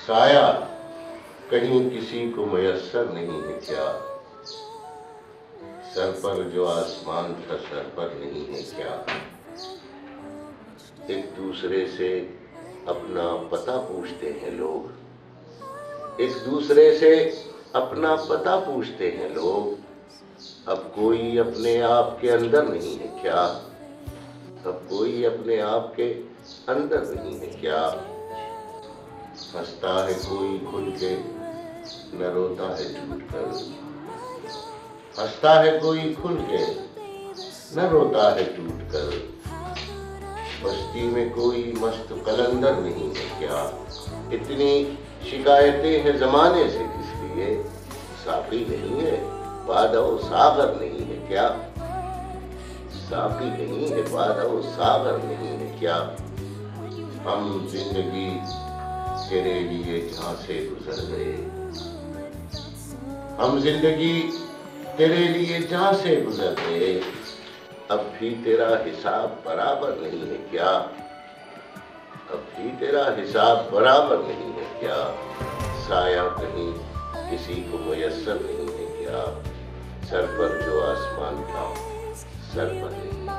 साया कहीं किसी को मयस्सर नहीं है क्या? सर पर जो आसमान था सर पर नहीं है क्या? एक दूसरे से अपना पता पूछते हैं लोग, एक दूसरे से अपना पता पूछते हैं लोग। अब कोई अपने आप के अंदर नहीं है क्या? अब कोई अपने आप के अंदर नहीं है क्या? हंसता है कोई खुल के, न रोता है झूठ कर। हंसता है कोई खुल के, न रोता है टूट कर। बस्ती में कोई मस्त कलंदर नहीं है क्या? इतनी शिकायतें हैं जमाने से किस लिए? साफी नहीं है बादल सागर नहीं है क्या? साफी नहीं है बादल सागर नहीं है क्या? हम जिंदगी तेरे लिए जहां से गुजर गए, हम जिंदगी तेरे लिए जहां से गुजर गए। अब भी तेरा हिसाब बराबर नहीं है क्या? अब भी तेरा हिसाब बराबर नहीं है क्या? साया कहीं किसी को मयस्सर नहीं है क्या? सर पर जो आसमान था सर पर नहीं।